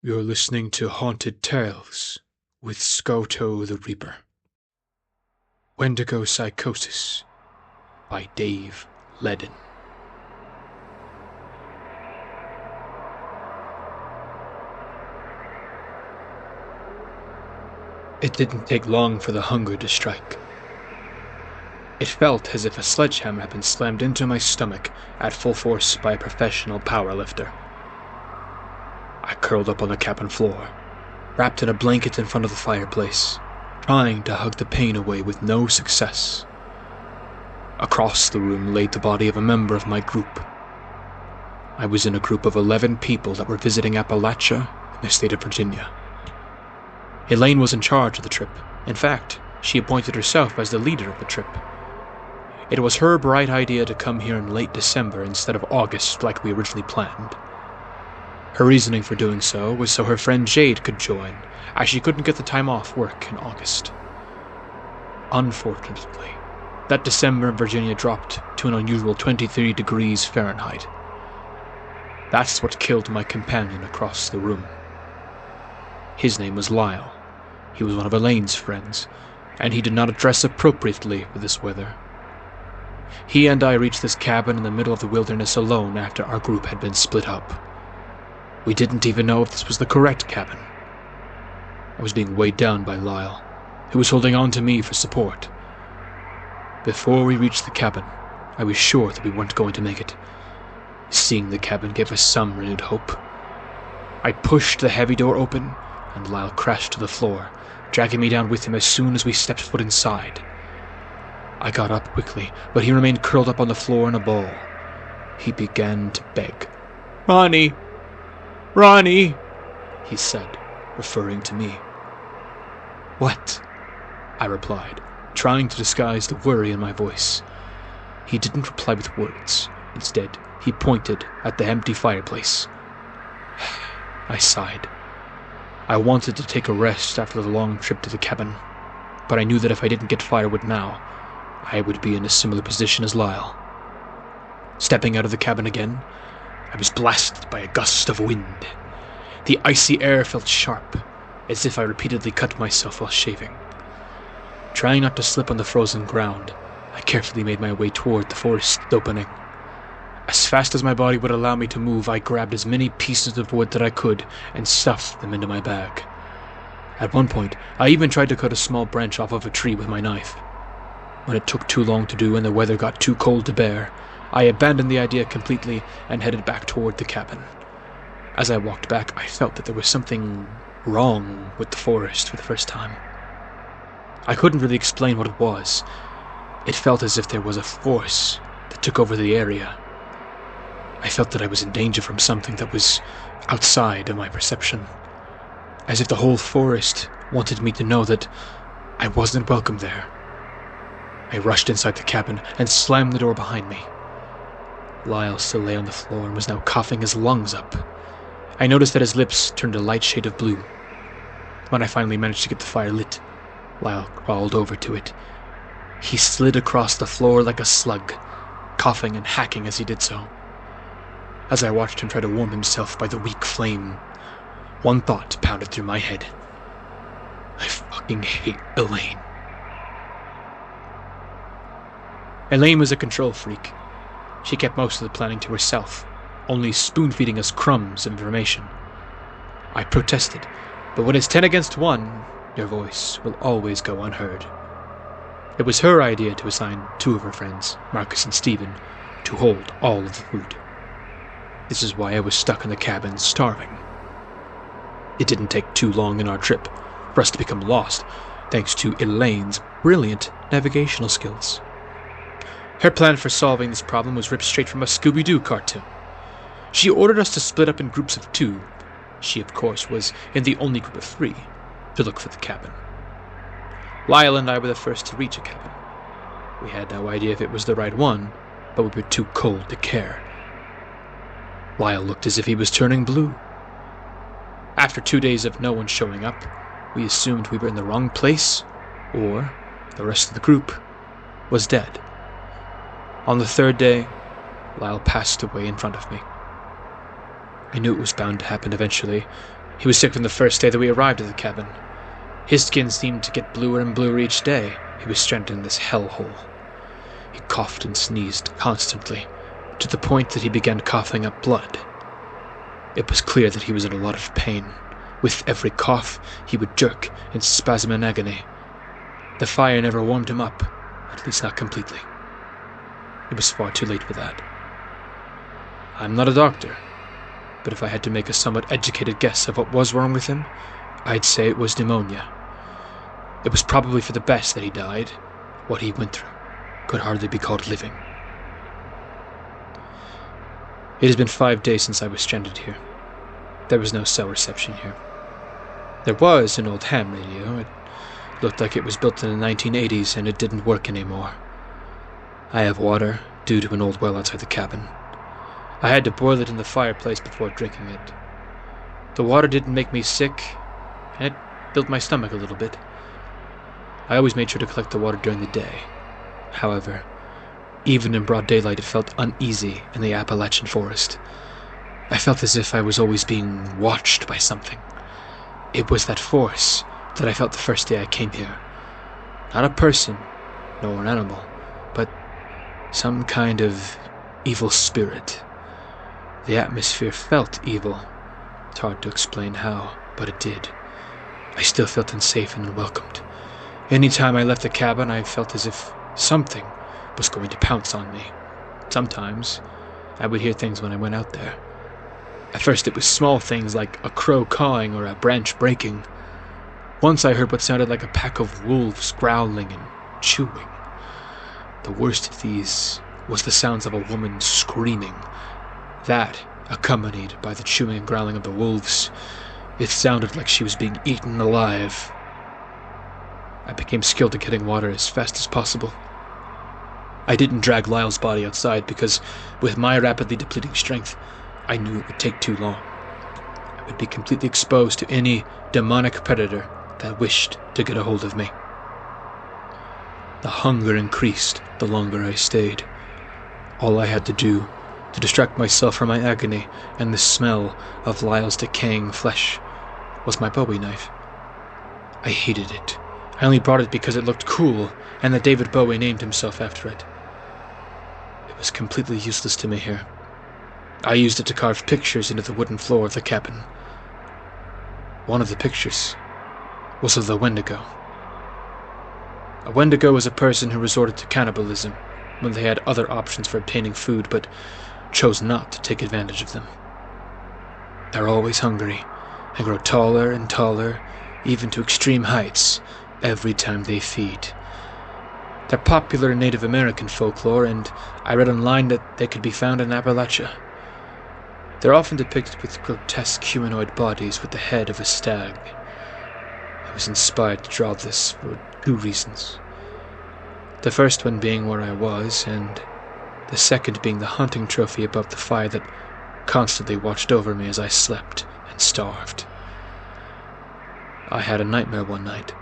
You're listening to Haunted Tales with Skoto the Reaper. Wendigo Psychosis by Dave Ledden. It didn't take long for the hunger to strike. It felt as if a sledgehammer had been slammed into my stomach at full force by a professional powerlifter. I curled up on the cabin floor, wrapped in a blanket in front of the fireplace, trying to hug the pain away with no success. Across the room laid the body of a member of my group. I was in a group of 11 people that were visiting Appalachia in the state of Virginia. Elaine was in charge of the trip. In fact, she appointed herself as the leader of the trip. It was her bright idea to come here in late December instead of August like we originally planned. Her reasoning for doing so was so her friend Jade could join, as she couldn't get the time off work in August. Unfortunately, that December in Virginia dropped to an unusual 23 degrees Fahrenheit. That's what killed my companion across the room. His name was Lyle. He was one of Elaine's friends, and he did not dress appropriately for this weather. He and I reached this cabin in the middle of the wilderness alone after our group had been split up. We didn't even know if this was the correct cabin. I was being weighed down by Lyle, who was holding on to me for support. Before we reached the cabin, I was sure that we weren't going to make it. Seeing the cabin gave us some renewed hope. I pushed the heavy door open, and Lyle crashed to the floor, dragging me down with him as soon as we stepped foot inside. I got up quickly, but he remained curled up on the floor in a ball. He began to beg. "Ronnie! Ronnie!" he said, referring to me. "What?" I replied, trying to disguise the worry in my voice. He didn't reply with words. Instead, he pointed at the empty fireplace. I sighed. I wanted to take a rest after the long trip to the cabin, but I knew that if I didn't get firewood now, I would be in a similar position as Lyle. Stepping out of the cabin again, I was blasted by a gust of wind. The icy air felt sharp, as if I repeatedly cut myself while shaving. Trying not to slip on the frozen ground, I carefully made my way toward the forest opening. As fast as my body would allow me to move, I grabbed as many pieces of wood that I could and stuffed them into my bag. At one point, I even tried to cut a small branch off of a tree with my knife. When it took too long to do and the weather got too cold to bear, I abandoned the idea completely and headed back toward the cabin. As I walked back, I felt that there was something wrong with the forest for the first time. I couldn't really explain what it was. It felt as if there was a force that took over the area. I felt that I was in danger from something that was outside of my perception, as if the whole forest wanted me to know that I wasn't welcome there. I rushed inside the cabin and slammed the door behind me. Lyle still lay on the floor and was now coughing his lungs up. I noticed that his lips turned a light shade of blue. When I finally managed to get the fire lit, Lyle crawled over to it. He slid across the floor like a slug, coughing and hacking as he did so. As I watched him try to warm himself by the weak flame, one thought pounded through my head. I fucking hate Elaine. Elaine was a control freak. She kept most of the planning to herself, only spoon-feeding us crumbs of information. I protested, but when it's 10 against 1, your voice will always go unheard. It was her idea to assign 2 of her friends, Marcus and Stephen, to hold all of the food. This is why I was stuck in the cabin starving. It didn't take too long in our trip for us to become lost, thanks to Elaine's brilliant navigational skills. Her plan for solving this problem was ripped straight from a Scooby-Doo cartoon. She ordered us to split up in groups of 2. She, of course, was in the only group of 3, to look for the cabin. Lyle and I were the first to reach a cabin. We had no idea if it was the right one, but we were too cold to care. Lyle looked as if he was turning blue. After 2 days of no one showing up, we assumed we were in the wrong place, or the rest of the group was dead. On the 3rd day, Lyle passed away in front of me. I knew it was bound to happen eventually. He was sick from the first day that we arrived at the cabin. His skin seemed to get bluer and bluer each day. He was stranded in this hellhole. He coughed and sneezed constantly, to the point that he began coughing up blood. It was clear that he was in a lot of pain. With every cough, he would jerk and spasm in agony. The fire never warmed him up, at least not completely. It was far too late for that. I'm not a doctor, but if I had to make a somewhat educated guess of what was wrong with him, I'd say it was pneumonia. It was probably for the best that he died. What he went through could hardly be called living. It has been 5 days since I was stranded here. There was no cell reception here. There was an old ham radio. It looked like it was built in the 1980s, and it didn't work anymore. I have water, due to an old well outside the cabin. I had to boil it in the fireplace before drinking it. The water didn't make me sick, and it built my stomach a little bit. I always made sure to collect the water during the day. However, even in broad daylight, it felt uneasy in the Appalachian forest. I felt as if I was always being watched by something. It was that force that I felt the first day I came here. Not a person, nor an animal, but some kind of evil spirit. The atmosphere felt evil. It's hard to explain how, but it did. I still felt unsafe and unwelcomed. Any time I left the cabin, I felt as if something was going to pounce on me. Sometimes, I would hear things when I went out there. At first it was small things like a crow cawing or a branch breaking. Once I heard what sounded like a pack of wolves growling and chewing. The worst of these was the sounds of a woman screaming. That, accompanied by the chewing and growling of the wolves, it sounded like she was being eaten alive. I became skilled at getting water as fast as possible. I didn't drag Lyle's body outside because, with my rapidly depleting strength, I knew it would take too long. I would be completely exposed to any demonic predator that wished to get a hold of me. The hunger increased the longer I stayed. All I had to do to distract myself from my agony and the smell of Lyle's decaying flesh was my Bowie knife. I hated it. I only brought it because it looked cool and that David Bowie named himself after it. It was completely useless to me here. I used it to carve pictures into the wooden floor of the cabin. One of the pictures was of the Wendigo. A Wendigo is a person who resorted to cannibalism when they had other options for obtaining food but chose not to take advantage of them. They're always hungry and grow taller and taller, even to extreme heights, every time they feed. They're popular in Native American folklore, and I read online that they could be found in Appalachia. They're often depicted with grotesque humanoid bodies with the head of a stag. I was inspired to draw this for 2 reasons. The first one being where I was, and the second being the hunting trophy above the fire that constantly watched over me as I slept and starved. I had a nightmare one night.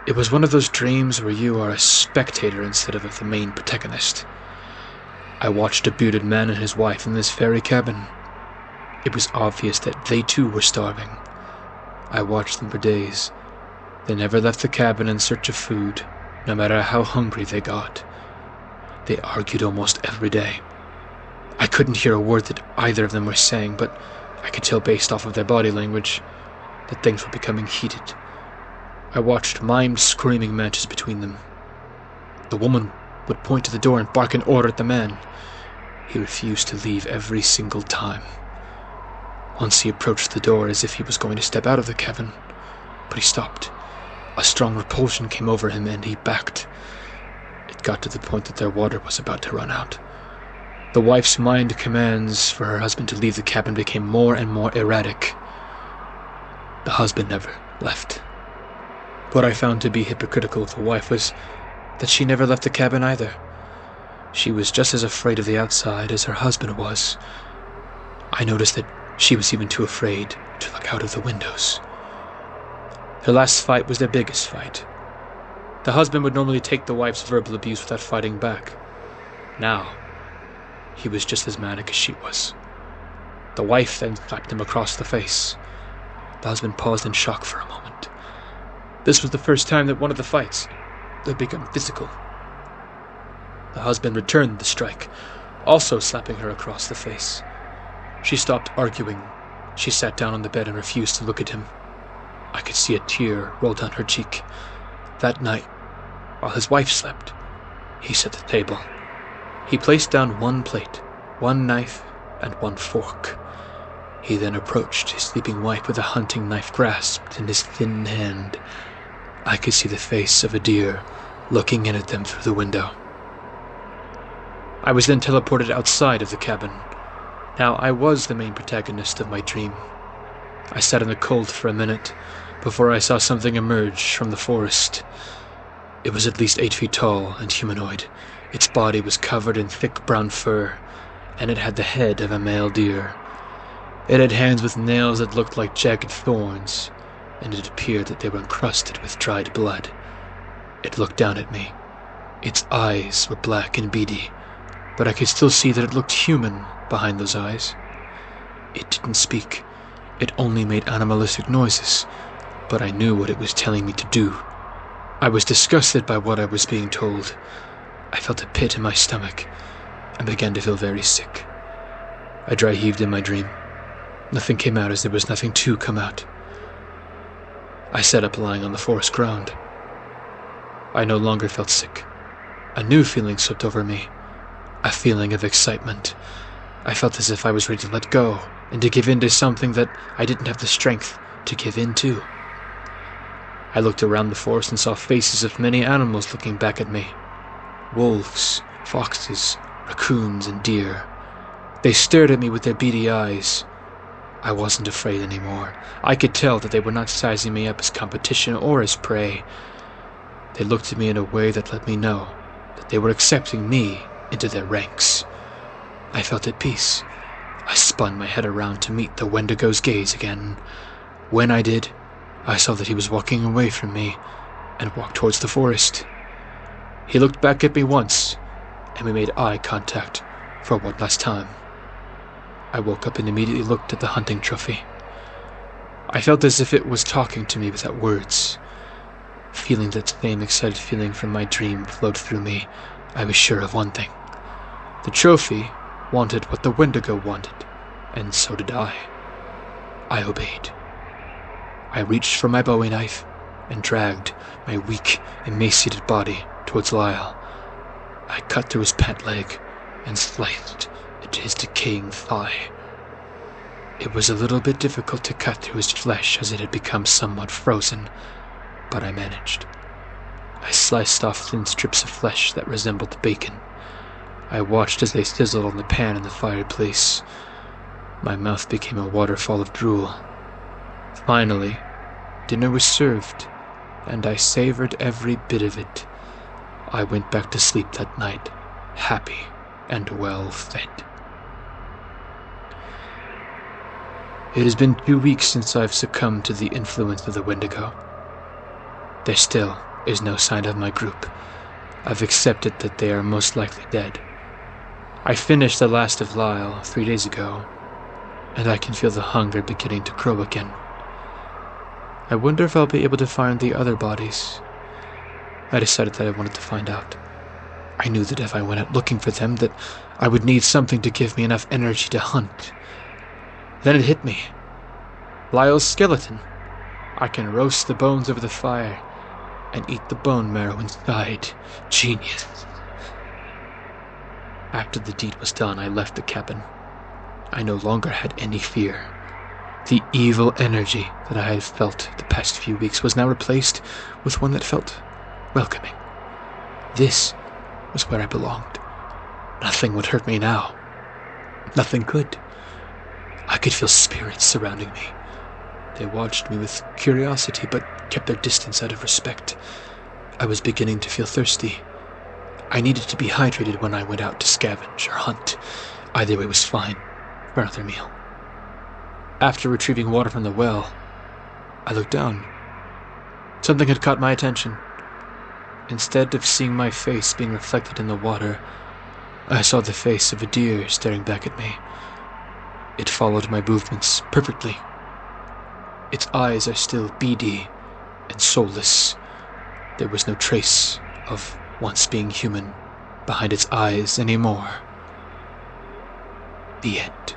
It was one of those dreams where you are a spectator instead of the main protagonist. I watched a bearded man and his wife in this very cabin. It was obvious that they too were starving. I watched them for days. They never left the cabin in search of food, no matter how hungry they got. They argued almost every day. I couldn't hear a word that either of them were saying, but I could tell based off of their body language that things were becoming heated. I watched mimed screaming matches between them. The woman would point to the door and bark an order at the man. He refused to leave every single time. Once he approached the door as if he was going to step out of the cabin, but he stopped. A strong repulsion came over him and he backed. It got to the point that their water was about to run out. The wife's mind commands for her husband to leave the cabin became more and more erratic. The husband never left. What I found to be hypocritical of the wife was that she never left the cabin either. She was just as afraid of the outside as her husband was. I noticed that she was even too afraid to look out of the windows. Their last fight was their biggest fight. The husband would normally take the wife's verbal abuse without fighting back. Now, he was just as manic as she was. The wife then slapped him across the face. The husband paused in shock for a moment. This was the first time that one of the fights had become physical. The husband returned the strike, also slapping her across the face. She stopped arguing. She sat down on the bed and refused to look at him. I could see a tear roll down her cheek. That night, while his wife slept, he set the table. He placed down one plate, one knife, and one fork. He then approached his sleeping wife with a hunting knife grasped in his thin hand. I could see the face of a deer looking in at them through the window. I was then teleported outside of the cabin. Now I was the main protagonist of my dream. I sat in the cold for a minute before I saw something emerge from the forest. It was at least 8 feet tall and humanoid. Its body was covered in thick brown fur, and it had the head of a male deer. It had hands with nails that looked like jagged thorns, and it appeared that they were encrusted with dried blood. It looked down at me. Its eyes were black and beady, but I could still see that it looked human behind those eyes. It didn't speak. It only made animalistic noises, but I knew what it was telling me to do. I was disgusted by what I was being told. I felt a pit in my stomach and began to feel very sick. I dry heaved in my dream. Nothing came out as there was nothing to come out. I sat up lying on the forest ground. I no longer felt sick. A new feeling swept over me, a feeling of excitement. I felt as if I was ready to let go and to give in to something that I didn't have the strength to give in to. I looked around the forest and saw faces of many animals looking back at me. Wolves, foxes, raccoons, and deer. They stared at me with their beady eyes. I wasn't afraid anymore. I could tell that they were not sizing me up as competition or as prey. They looked at me in a way that let me know that they were accepting me into their ranks. I felt at peace. I spun my head around to meet the Wendigo's gaze again. When I did, I saw that he was walking away from me and walked towards the forest. He looked back at me once, and we made eye contact for one last time. I woke up and immediately looked at the hunting trophy. I felt as if it was talking to me without words. Feeling that same excited feeling from my dream flowed through me, I was sure of one thing. The trophy wanted what the Wendigo wanted, and so did I. I obeyed. I reached for my bowie knife and dragged my weak, emaciated body towards Lyle. I cut through his pant leg and sliced into his decaying thigh. It was a little bit difficult to cut through his flesh as it had become somewhat frozen, but I managed. I sliced off thin strips of flesh that resembled bacon. I watched as they sizzled on the pan in the fireplace. My mouth became a waterfall of drool. Finally, dinner was served, and I savored every bit of it. I went back to sleep that night, happy and well fed. It has been 2 weeks since I've succumbed to the influence of the Wendigo. There still is no sign of my group. I've accepted that they are most likely dead. I finished the last of Lyle 3 days ago, and I can feel the hunger beginning to grow again. I wonder if I'll be able to find the other bodies. I decided that I wanted to find out. I knew that if I went out looking for them, that I would need something to give me enough energy to hunt. Then it hit me. Lyle's skeleton. I can roast the bones over the fire and eat the bone marrow inside. Genius. After the deed was done, I left the cabin. I no longer had any fear. The evil energy that I had felt the past few weeks was now replaced with one that felt welcoming. This was where I belonged. Nothing would hurt me now. Nothing could. I could feel spirits surrounding me. They watched me with curiosity, but kept their distance out of respect. I was beginning to feel thirsty. I needed to be hydrated when I went out to scavenge or hunt. Either way was fine for another meal. After retrieving water from the well, I looked down. Something had caught my attention. Instead of seeing my face being reflected in the water, I saw the face of a deer staring back at me. It followed my movements perfectly. Its eyes are still beady and soulless. There was no trace of once being human behind its eyes anymore. The end.